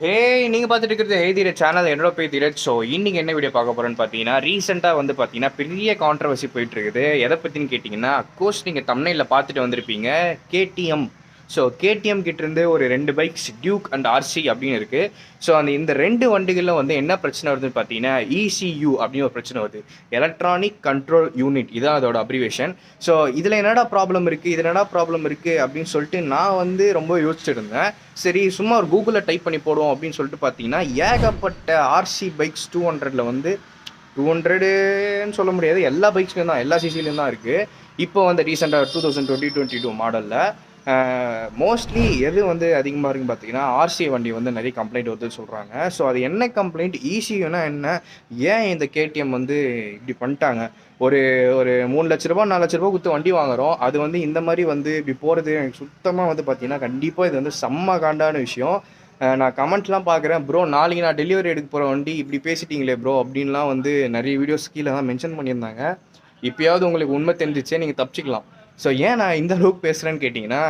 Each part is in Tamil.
நீங்க பார்த்துட்டு இருக்கிறது ஹே தீரஜ் சேனல். என்னோட பேர் தீரஜ். ஸோ இன்னைக்கு என்ன வீடியோ பார்க்க போறோன்னு பார்த்தீங்கன்னா, ரீசெண்டாக வந்து பார்த்தீங்கன்னா பெரிய கான்ட்ரவர்சி போயிட்டு இருக்குது. எதை பற்றின்னு கேட்டிங்கன்னா, அஃப்கோர்ஸ் நீங்கள் தம்ப்நெயிலில் பார்த்துட்டு வந்திருப்பீங்க. கேடிஎம். ஸோ கேடிஎம் கிட்டேருந்து ஒரு 2 பைக்ஸ் டியூக் அண்ட் ஆர்சி அப்படின்னு இருக்குது. ஸோ இந்த 2 வண்டிகளில் வந்து என்ன பிரச்சனை வருதுன்னு பார்த்தீங்கன்னா, இசியூ அப்படின்னு ஒரு பிரச்சனை வருது. எலக்ட்ரானிக் கண்ட்ரோல் யூனிட், இதான் அதோட அப்ரிவேஷன். ஸோ இதில் என்னடா ப்ராப்ளம் இருக்குது, இது என்னடா ப்ராப்ளம் இருக்குது அப்படின்னு சொல்லிட்டு நான் வந்து ரொம்ப யோசிச்சுட்டு இருந்தேன். சரி, சும்மா ஒரு கூகுளில் டைப் பண்ணி போடுவோம் அப்படின்னு சொல்லிட்டு பார்த்தீங்கன்னா, ஏகப்பட்ட ஆர்சி பைக்ஸ் 200ல் வந்து 200ன்னு சொல்ல முடியாது, எல்லா பைக்ஸ்லையும் தான், எல்லா சிசிலையும் தான் இருக்குது. இப்போ வந்து ரீசெண்டாக 2022 மாடலில் மோஸ்ட்லி எது வந்து அதிகமாக இருக்குன்னு பார்த்தீங்கன்னா, ஆர்சி வண்டி வந்து நிறைய கம்ப்ளைண்ட் வருதுன்னு சொல்கிறாங்க. ஸோ அது என்ன கம்ப்ளைண்ட், இசியூனா என்ன, ஏன் இந்த கேடிஎம் வந்து இப்படி பண்ணிட்டாங்க? ஒரு ஒரு 3 லட்ச ரூபா 4 லட்ச ரூபா கொடுத்து வண்டி வாங்குறோம், அது வந்து இந்த மாதிரி வந்து இப்படி போகிறது எனக்கு சுத்தமாக வந்து பார்த்தீங்கன்னா கண்டிப்பாக இது வந்து செம்ம காண்டான விஷயம். நான் கமெண்ட்லாம் பார்க்குறேன், ப்ரோ நாளைக்கு நான் டெலிவரி எடுக்க போகிற வண்டி இப்படி பேசிட்டீங்களே ப்ரோ அப்படின்லாம் வந்து நிறைய வீடியோஸ் கீழே தான் மென்ஷன் பண்ணியிருந்தாங்க. இப்போயாவது உங்களுக்கு உண்மை தெரிஞ்சிச்சே, நீங்கள் தப்பிச்சிக்கலாம். ஸோ ஏன் நான் இந்த அளவுக்கு பேசுகிறேன்னு கேட்டிங்கன்னா,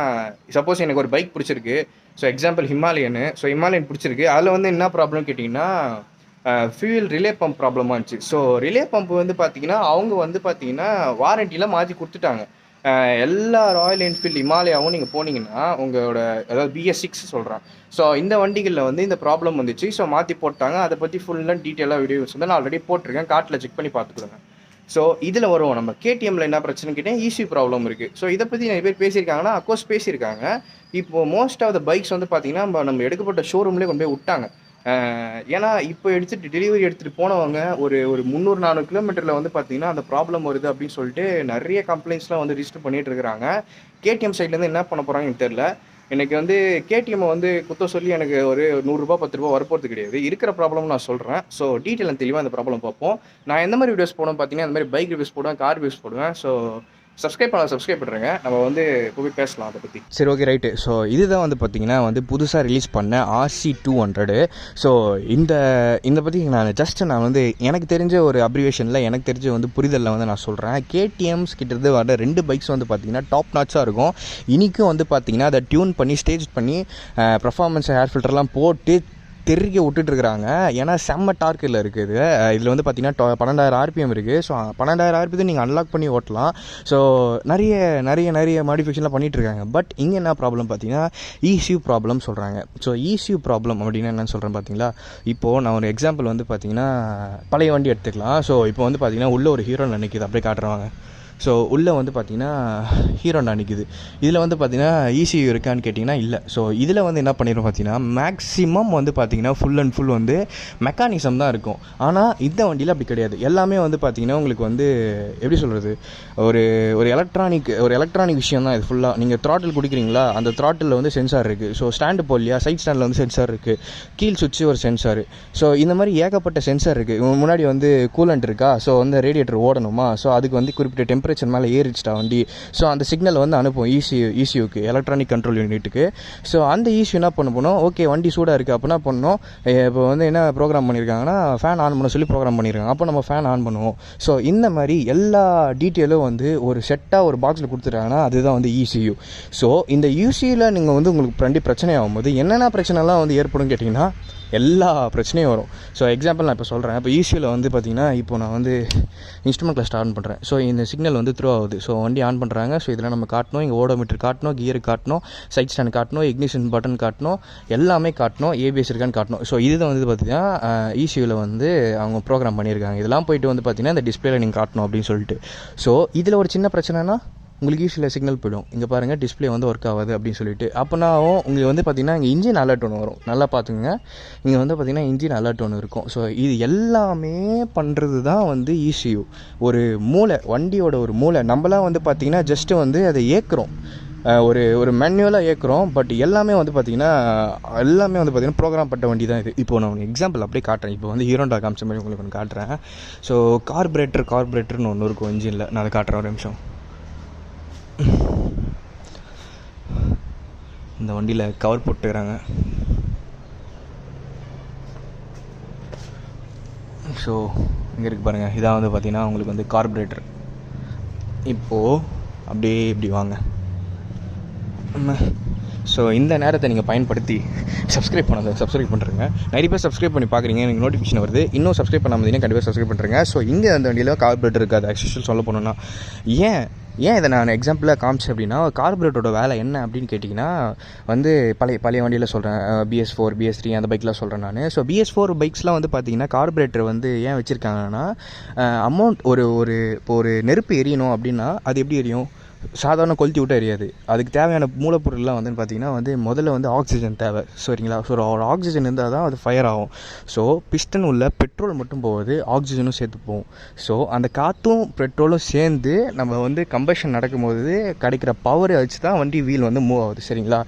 சப்போஸ் எனக்கு ஒரு பைக் பிடிச்சிருக்கு. ஸோ எக்ஸாம்பிள் ஹிமாலயனு. ஸோ ஹிமாலயன் பிடிச்சிருக்கு, அதில் வந்து என்ன ப்ராப்ளம்னு கேட்டிங்கன்னா, ஃபியூல் ரிலே பம்ப் ப்ராப்ளமாக இருந்துச்சு. ஸோ ரிலே பம்ப் வந்து பார்த்தீங்கன்னா அவங்க வந்து பார்த்தீங்கன்னா வாரண்டியில் மாற்றி கொடுத்துட்டாங்க. எல்லா ராயல் என்ஃபீல்டு ஹிமாலயாவும் நீங்கள் போனீங்கன்னா உங்களோட, அதாவது BS6 சொல்கிறேன். ஸோ இந்த வண்டிகளில் வந்து இந்த ப்ராப்ளம் வந்துச்சு. ஸோ மாற்றி போட்டாங்க. அதை பற்றி ஃபுல்லாக டீட்டெயிலாக வீடியோஸ் வந்து நான் ஆல்ரெடி போட்டிருக்கேன், கார்ட்டில் செக் பண்ணி பார்த்துக்கோங்க. ஸோ இதில் வருவோம், நம்ம கேடிஎம்மில் என்ன பிரச்சனை கேட்டேன், ஈஸி ப்ராப்ளம் இருக்குது. ஸோ இதை பற்றி நிறைய பேர் பேசியிருக்காங்கன்னா, அஃப்கோர்ஸ் பேசியிருக்காங்க. இப்போது மோஸ்ட் ஆஃப் த பைக்ஸ் வந்து பார்த்தீங்கன்னா நம்ம எடுக்கப்பட்ட ஷோரூம்லேயே கொண்டு போய் விட்டாங்க. ஏன்னா இப்போ எடுத்துகிட்டு டெலிவரி எடுத்துகிட்டு போனவங்க ஒரு ஒரு 300-400 கிலோமீட்டரில் வந்து பார்த்தீங்கன்னா அந்த ப்ராப்ளம் வருது அப்படின்னு சொல்லிட்டு நிறைய கம்ப்ளைண்ட்ஸ்லாம் வந்து ரிஜிஸ்டர் பண்ணிட்டு இருக்கிறாங்க. கேடிஎம் சைட்லேருந்து என்ன பண்ண போகிறாங்கன்னு எனக்கு தெரியல. எனக்கு வந்து கேடிஎம்மை வந்து குத்த சொல்லி எனக்கு ஒரு 100 ரூபா 10 ரூபா வரப்போகிறது கிடையாது. இருக்கிற ப்ராப்ளம் நான் சொல்கிறேன். ஸோ டீட்டெயில் தெளிவாக அந்த ப்ராப்ளம் பார்ப்போம். நான் எந்த மாதிரி வீடியோஸ் போடுவேன் பார்த்தீங்கன்னா, அந்த மாதிரி பைக் ரிவ்யூஸ் போடுவேன், கார் ரிவ்யூஸ் போடுவேன். ஸோ சப்ஸ்கிரைப் பண்ணுறேங்க. நம்ம வந்து போய் பேசலாம் அதை பற்றி. சரி, ஓகே, ரைட்டு. ஸோ இதுதான் வந்து பார்த்திங்கன்னா வந்து புதுசாக ரிலீஸ் பண்ண RC 200. ஸோ இந்த பற்றி நான் வந்து எனக்கு தெரிஞ்ச ஒரு அப்ரிவேஷனில், எனக்கு தெரிஞ்ச வந்து புரிதலில் வந்து நான் சொல்கிறேன். கேடிஎம்ஸ் கிட்டேருந்து வர 2 பைக்ஸ் வந்து பார்த்திங்கன்னா டாப் நாட்சாக இருக்கும். இன்றைக்கும் வந்து பார்த்திங்கன்னா அதை டியூன் பண்ணி ஸ்டேஜ் பண்ணி பர்ஃபார்மன்ஸ் ஏர் ஃபில்டர்லாம் போட்டு தெருக்கி விட்டுட்டுருக்குறாங்க. ஏன்னா செம்ம டார்க்கில் இருக்குது. இதில் வந்து பார்த்திங்கன்னா 12,000 RPM இருக்குது. ஸோ 12,000 RPM நீங்கள் அன்லாக் பண்ணி ஓட்டலாம். ஸோ நிறைய மாடிஃபிகேஷன்லாம் பண்ணிகிட்ருக்காங்க. பட் இங்கே என்ன ப்ராப்ளம் பார்த்தீங்கன்னா, ECU ப்ராப்ளம் சொல்கிறாங்க. ஸோ ECU ப்ராப்ளம் அப்படின்னா என்னன்னு சொல்கிறேன் பார்த்தீங்களா. இப்போது நான் ஒரு எக்ஸாம்பிள் வந்து பார்த்திங்கன்னா பழைய வண்டி எடுத்துக்கலாம். ஸோ இப்போ வந்து பார்த்திங்கன்னா உள்ளே ஒரு ஹீரோ நினைக்கிது, அப்படியே காட்டுறவாங்க. ஸோ உள்ளே வந்து பார்த்திங்கன்னா ஹீரோண்டா நிற்கிது. இதில் வந்து பார்த்திங்கன்னா ECU இருக்கான்னு கேட்டிங்கன்னா இல்லை. ஸோ இதில் வந்து என்ன பண்ணிடும் பார்த்தீங்கன்னா, மேக்ஸிமம் வந்து பார்த்திங்கன்னா ஃபுல் அண்ட் ஃபுல் வந்து மெக்கானிசம் தான் இருக்கும். ஆனால் இந்த வண்டியில் அப்படி கிடையாது. எல்லாமே வந்து பார்த்திங்கன்னா உங்களுக்கு வந்து எப்படி சொல்கிறது, ஒரு ஒரு எலக்ட்ரானிக் விஷயம் தான் இது ஃபுல்லாக. நீங்கள் த்ராட்டில் குடிக்கிறீங்களா, அந்த த்ராட்டில் வந்து சென்சார் இருக்குது. ஸோ ஸ்டாண்டு போடலையா, சைட் ஸ்டாண்டில் வந்து சென்சார் இருக்குது. கீழ் சுவிட்சு ஒரு சென்சார். ஸோ இந்த மாதிரி ஏகப்பட்ட சென்சார் இருக்குது. முன்னாடி வந்து கூலண்ட் இருக்கா, ஸோ வந்து ரேடியேட்டர் ஓடணுமா, ஸோ அதுக்கு வந்து குறிப்பிட்ட டெம்பரேச்சர் மேலே ஏறிச்சிட்டா வண்டி. ஸோ அந்த சிக்னல் வந்து அனுப்பும் ECUக்கு, எலக்ட்ரானிக் கண்ட்ரோல் யூனிட்டுக்கு. ஸோ அந்த ECU என்ன பண்ணணும், ஓகே வண்டி சூடாக இருக்குது அப்படின்னா பண்ணணும். இப்போ வந்து என்ன ப்ரோக்ராம் பண்ணியிருக்காங்கன்னா, ஃபேன் ஆன் பண்ண சொல்லி ப்ரோக்ராம் பண்ணியிருக்காங்க. அப்போ நம்ம ஃபேன் ஆன் பண்ணுவோம். ஸோ இந்த மாதிரி எல்லா டீட்டெயிலும் வந்து ஒரு செட்டாக ஒரு பாக்ஸில் கொடுத்துட்டாங்கன்னா அதுதான் வந்து ECU. ஸோ இந்த ECUவில் நீங்கள் வந்து உங்களுக்கு பிரச்சனை ஆகும்போது என்னென்ன பிரச்சனைலாம் வந்து ஏற்படும் கேட்டிங்கன்னா, எல்லா பிரச்சனையும் வரும். ஸோ எக்ஸாம்பிள் நான் இப்போ சொல்கிறேன். இப்போ ECUவில் வந்து பார்த்திங்கன்னா, இப்போ நான் வந்து இன்ஸ்ட்ருமெண்ட் கிளஸ்டர் ஆன் பண்ணுறேன். ஸோ இந்த சிக்னல் வந்து த்ரூ ஆகுது. ஸோ வண்டி ஆன் பண்ணுறாங்க. ஸோ இதில் நம்ம காட்டணும், இங்கே ஓடோமீட்டர் காட்டணும், கியர் காட்டணும், சைட் ஸ்டாண்ட் காட்டணும், இக்னிஷன் பட்டன் காட்டணும், எல்லாமே காட்டணும், ABS இருக்கான்னு காட்டணும். ஸோ இதுதான் வந்து பார்த்திங்கன்னா ECUவில் வந்து அவங்க ப்ரோக்ராம் பண்ணியிருக்காங்க. இதெல்லாம் போய்ட்டு வந்து பார்த்திங்கன்னா இந்த டிஸ்பிளேல நீங்கள் காட்டணும் அப்படின்னு சொல்லிட்டு. ஸோ இதில் ஒரு சின்ன பிரச்சனைனா, உங்களுக்கு ஈஸியில் சிக்னல் போய்டும், இங்கே பாருங்கள் டிஸ்பிளே வந்து ஒர்க் ஆகாது அப்படின்னு சொல்லிட்டு. அப்போனா உங்களுக்கு வந்து பார்த்திங்கன்னா இங்கே இன்ஜின் அலர்ட் ஒன்று வரும். நல்லா பார்த்துங்க, இங்கே வந்து பார்த்திங்கன்னா இன்ஜின் அலர்ட் ஒன்று இருக்கும். ஸோ இது எல்லாமே பண்ணுறது தான் வந்து ECU. ஒரு மூளை, வண்டியோட ஒரு மூளை. நம்மளாம் வந்து பார்த்திங்கன்னா ஜஸ்ட்டு வந்து அதை ஏற்கிறோம், ஒரு மேனுவலாக ஏற்கிறோம். பட் எல்லாமே வந்து பார்த்திங்கன்னா ப்ரோக்ராம் பட்ட வண்டி தான் இது. இப்போ நான் எக்ஸாம்பிள் அப்படியே காட்டுறேன். இப்போ வந்து ஹீரோண்டா காமிச்ச மாதிரி உங்களுக்கு ஒன்று காட்டுறேன். ஸோ கார்பரேட்டர்னு ஒன்று இருக்கும் இன்ஜினில். நான் அதை காட்டுறேன், ஒரு நிமிஷம். இந்த வண்டியில் கவர் போட்டுக்கிறாங்க. ஸோ இங்கே இருக்குது பாருங்கள், இதான் வந்து பார்த்திங்கன்னா உங்களுக்கு வந்து கார்பரேட்டர். இப்போது அப்படியே இப்படி வாங்க, ஸோ இந்த நேரத்தை நீங்கள் பயன்படுத்தி சப்ஸ்கிரைப் பண்ணுறேங்க. நிறைய பேர் சப்ஸ்கிரைப் பண்ணி பார்க்குறீங்க, எனக்கு நோட்டிஃபிகேஷன் வருது. இன்னும் சப்ஸ்கிரைப் பண்ணாமல் கண்டிப்பாக சப்ஸ்கிரைப் பண்ணுறேங்க. ஸோ இங்கே அந்த வண்டியில் கார்பரேட்டர் இருக்காது. ஆக்சுவல் சொல்ல போனோன்னா ஏன் இதை நான் எக்ஸாம்பிளாக காமிச்சேன் அப்படின்னா, கார்பரேட்டரோட வேலை என்ன அப்படின்னு கேட்டிங்கன்னா வந்து பழைய வண்டியில் சொல்கிறேன், BS4 BS3 அந்த பைக்கெலாம் சொல்கிறேன் நான். ஸோ BS4 பைக்ஸ்லாம் வந்து பார்த்திங்கன்னா கார்பரேட்டர் வந்து ஏன் வச்சுருக்காங்கன்னா, அமௌண்ட் இப்போ ஒரு நெருப்பு எரியணும் அப்படின்னா அது எப்படி எரியும்? சாதாரண கொளுத்தி விட்டு எரியாது. அதுக்கு தேவையான மூலப்பொருள்லாம் வந்து பார்த்திங்கன்னா வந்து முதல்ல வந்து ஆக்சிஜன் தேவை. சரிங்களா? ஸோ ஒரு ஆக்சிஜன் இருந்தால் தான் அது ஃபயர் ஆகும். ஸோ பிஸ்டன் உள்ள பெட்ரோல் மட்டும் போகுது, ஆக்சிஜனும் சேர்த்து போகும். ஸோ அந்த காற்றும் பெட்ரோலும் சேர்ந்து நம்ம வந்து கம்பஷன் நடக்கும்போது கிடைக்கிற பவரை வச்சு தான் வண்டி வீல் வந்து மூவ் ஆகுது. சரிங்களா?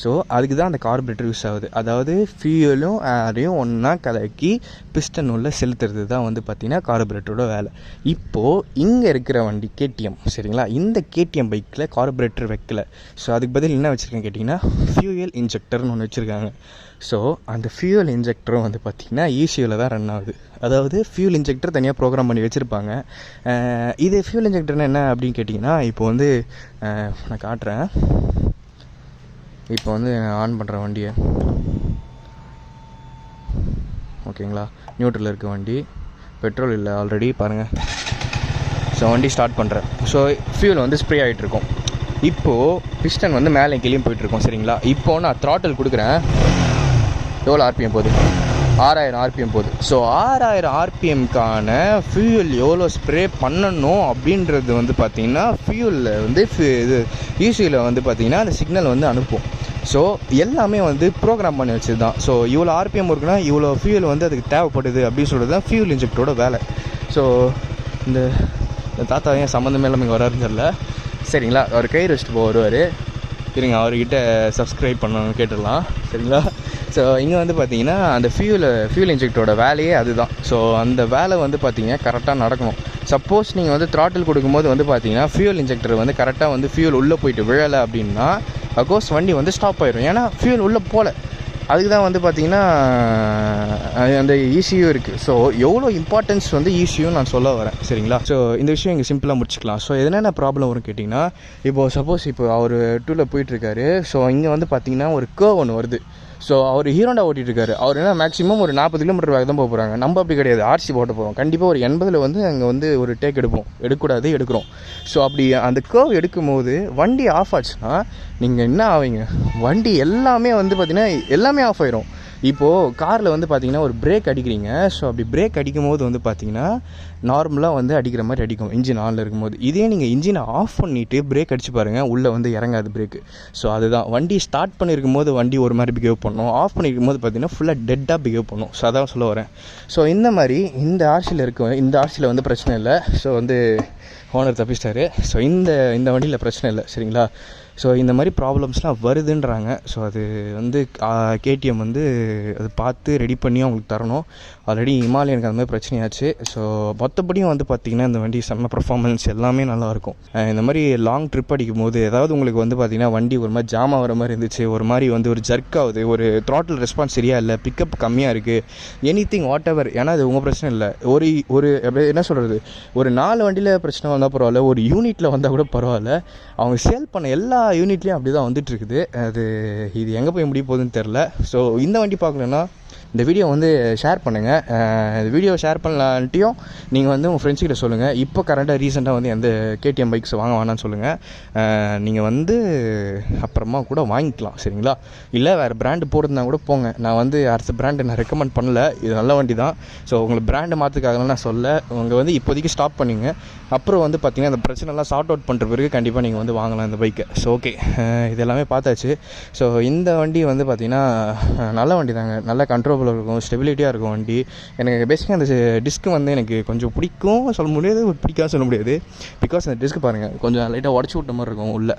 ஸோ அதுக்கு தான் அந்த கார்பரேட்டர் யூஸ் ஆகுது. அதாவது ஃபியூலும் ஏரையும் ஒன்றா கலக்கி பிஸ்டன் உள்ள செலுத்துறது தான் வந்து பார்த்திங்கன்னா கார்பரேட்டரோட வேலை. இப்போது இங்கே இருக்கிற வண்டி KTM. சரிங்களா? இந்த KTM பைக்கில் கார்பரேட்டர் வைக்கல. ஸோ அதுக்கு பதில் என்ன வச்சுருக்கேன் கேட்டிங்கன்னா, ஃபியூயல் இன்ஜெக்டர்னு ஒன்று வச்சுருக்காங்க. ஸோ அந்த ஃபியூயல் இன்ஜெக்டரும் வந்து பார்த்திங்கன்னா ECUவில் தான் ரன் ஆகுது. அதாவது ஃபியூல் இன்ஜெக்டர் தனியாக ப்ரோக்ராம் பண்ணி வச்சுருப்பாங்க. இது ஃபியூல் இன்ஜெக்டர்னு என்ன அப்படின்னு கேட்டிங்கன்னா, இப்போ வந்து நான் காட்டுறேன். இப்போ வந்து ஆன் பண்ணுற வண்டியை, ஓகேங்களா? நியூட்ரலில் இருக்க வண்டி, பெட்ரோல் இல்லை ஆல்ரெடி, பாருங்கள். ஸோ வண்டி ஸ்டார்ட் பண்ணுறேன். ஸோ ஃபியூல் வந்து ஸ்ப்ரே ஆகிட்ருக்கும். இப்போது பிஸ்டன் வந்து மேலே கீழேயும் போயிட்டுருக்கோம். சரிங்களா? இப்போது நான் த்ராட்டில் கொடுக்குறேன். எவ்வளோ RPM போகுது? 6000 RPM போகுது. ஸோ 6000 RPMக்கான ஃபியூல் எவ்வளோ ஸ்ப்ரே பண்ணணும் அப்படின்றது வந்து பார்த்திங்கன்னா ஃபியூலில் வந்து இது ECUவில் வந்து பார்த்திங்கன்னா அந்த சிக்னல் வந்து அனுப்பும். ஸோ எல்லாமே வந்து ப்ரோக்ராம் பண்ணி வச்சது தான். ஸோ இவ்வளோ RPM இருக்குன்னா இவ்வளோ ஃபியூல் வந்து அதுக்கு தேவைப்படுது அப்படின்னு சொல்கிறது தான் ஃபியூல் இன்ஜெக்டரோட வேலை. ஸோ இந்த தாத்தா ஏன் சம்மந்தமே இல்லாமல் இங்கே வராருன்னு தெரியல. சரிங்களா? அவர் கை ரெஸ்ட்டு வருவார். இருங்க, அவர்கிட்ட சப்ஸ்கிரைப் பண்ணணும் கேட்டுடலாம். சரிங்களா? ஸோ இங்கே வந்து பார்த்தீங்கன்னா அந்த ஃபியூல் இன்ஜெக்டரோட வேலையே அதுதான். ஸோ அந்த வேலை வந்து பார்த்தீங்கன்னா கரெக்டாக நடக்கணும். சப்போஸ் நீங்கள் வந்து த்ராட்டில் கொடுக்கும்போது வந்து பார்த்தீங்கன்னா ஃபியூல் இன்ஜெக்டர் வந்து கரெக்டாக வந்து ஃபியூல் உள்ளே போயிட்டு விழலை அப்படின்னா அகோஸ் வண்டி வந்து ஸ்டாப் ஆயிடும். ஏன்னா ஃபியூல் உள்ளே போகல. அதுக்கு தான் வந்து பார்த்திங்கன்னா அந்த ECU இருக்குது. ஸோ எவ்வளோ இம்பார்ட்டன்ஸ் வந்து ECU நான் சொல்ல வரேன். சரிங்களா? ஸோ இந்த விஷயம் இங்கே சிம்பிளாக முடிச்சுக்கலாம். ஸோ என்னென்ன ப்ராப்ளம் வரும் கேட்டிங்கன்னா, இப்போது சப்போஸ் இப்போ அவர் டூவில் போயிட்டுருக்காரு. ஸோ இங்கே வந்து பார்த்திங்கன்னா ஒரு கர்வ் ஒன்று வருது. ஸோ அவர் ஹீரோண்டா ஓட்டிகிட்ருக்காரு. அவர் என்ன மேக்ஸிமம் ஒரு 40 கிலோமீட்டர் வேக தான் போக போகிறாங்க. நம்ம அப்படி கிடையாது, RC ஓட்ட போகிறோம். கண்டிப்பாக ஒரு 80 வந்து அங்கே வந்து ஒரு டேக் எடுக்கக்கூடாது, எடுக்கிறோம். ஸோ அப்படி அந்த கர்வ் எடுக்கும்போது வண்டி ஆஃப் ஆச்சுன்னா நீங்கள் என்ன ஆவீங்க? வண்டி எல்லாமே வந்து பார்த்திங்கன்னா எல்லாமே ஆஃப் ஆயிரும். இப்போது காரில் வந்து பார்த்திங்கன்னா ஒரு பிரேக் அடிக்கிறீங்க. ஸோ அப்படி பிரேக் அடிக்கும் போது வந்து பார்த்திங்கன்னா நார்மலாக வந்து அடிக்கிற மாதிரி அடிக்கும் இன்ஜின் ஆனில் இருக்கும்போது. இதே நீங்கள் இன்ஜினை ஆஃப் பண்ணிவிட்டு பிரேக் அடித்து பாருங்கள், உள்ளே வந்து இறங்காது பிரேக்கு. ஸோ அதுதான் வண்டி ஸ்டார்ட் பண்ணியிருக்கும் போது வண்டி ஒரு மாதிரி பிஹேவ் பண்ணணும், ஆஃப் பண்ணியிருக்கும் போது பார்த்திங்கன்னா ஃபுல்லாக டெட்டாக பிஹேவ் பண்ணும். ஸோ அதான் சொல்ல வரேன். ஸோ இந்த மாதிரி இந்த RCயில் வந்து பிரச்சனை இல்லை. ஸோ வந்து ஓனர் தப்பிச்சிட்டாரு. ஸோ இந்த வண்டியில் பிரச்சனை இல்லை. சரிங்களா? ஸோ இந்த மாதிரி ப்ராப்ளம்ஸ்லாம் வருதுன்றாங்க. ஸோ அது வந்து KTM வந்து அது பார்த்து ரெடி பண்ணி அவங்களுக்கு தரணும். ஆல்ரெடி ஹிமாலயனுக்கு அந்த மாதிரி பிரச்சனையாச்சு. ஸோ மற்றபடியும் வந்து பார்த்திங்கன்னா இந்த வண்டி செம்ம பர்ஃபார்மன்ஸ் எல்லாமே நல்லாயிருக்கும். இந்த மாதிரி லாங் ட்ரிப் அடிக்கும் போது ஏதாவது உங்களுக்கு வந்து பார்த்திங்கன்னா வண்டி ஒரு மாதிரி ஜாம் ஆகிற மாதிரி இருந்துச்சு, ஒரு மாதிரி வந்து ஒரு ஜர்க் ஆகுது, ஒரு த்ராட்டில் ரெஸ்பான்ஸ் சரியாக இல்லை, பிக்கப் கம்மியாக இருக்குது, வாட் எவர். ஏன்னா அது உங்கள் பிரச்சனை இல்லை. ஒரு என்ன சொல்கிறது, ஒரு 4 வண்டியில் பிரச்சனை வந்தால் பரவாயில்ல, ஒரு யூனிட்டில் வந்தால் கூட பரவாயில்ல. அவங்க சேல் பண்ண எல்லா யூனிட்லேயும் அப்படி தான் வந்துட்டுருக்குது. இது எங்கே போய் முடிய போகுதுன்னு தெரில. ஸோ இந்த வண்டி பார்க்கலன்னா இந்த வீடியோ வந்து ஷேர் பண்ணுங்கள். இந்த வீடியோ ஷேர் பண்ணலான்ட்டியும் நீங்கள் வந்து உங்கள் ஃப்ரெண்ட்ஸ்கிட்ட சொல்லுங்கள். இப்போ கரண்ட்டாக ரீசெண்டாக வந்து எந்த KTM பைக்ஸ் வாங்க வேணான்னு சொல்லுங்கள். நீங்கள் வந்து அப்புறமா கூட வாங்கிக்கலாம். சரிங்களா? இல்லை வேறு பிராண்டு போடுறதுனா கூட போங்க. நான் வந்து அடுத்த பிராண்டு நான் ரெக்கமெண்ட் பண்ணல. இது நல்ல வண்டி தான். ஸோ உங்களுக்கு பிராண்டு மாற்றுக்காகலாம் நான் சொல்ல. உங்கள் வந்து இப்போதைக்கு ஸ்டாப் பண்ணிங்க. அப்புறம் வந்து பார்த்திங்கன்னா அந்த பிரச்சனைலாம் சார்ட் அவுட் பண்ணுற பிறகு கண்டிப்பாக நீங்கள் வந்து வாங்கலாம் இந்த பைக்கை. ஸோ ஓகே, இது எல்லாமே பார்த்தாச்சு. ஸோ இந்த வண்டி வந்து பார்த்திங்கன்னா நல்ல வண்டி தாங்க. நல்ல கண்ட்ரோல் இருக்கும், ஸ்டெபிலிட்டியாக இருக்கும் வண்டி. எனக்கு பேசிக்காக அந்த டிஸ்க்கு வந்து எனக்கு கொஞ்சம் பிடிக்கும் சொல்ல முடியாது, பிடிக்காது சொல்ல முடியாது. பிகாஸ் அந்த டிஸ்க் பாருங்கள் கொஞ்சம் லைட்டாக உடச்சி விட்ட மாதிரி இருக்கும் உள்ள.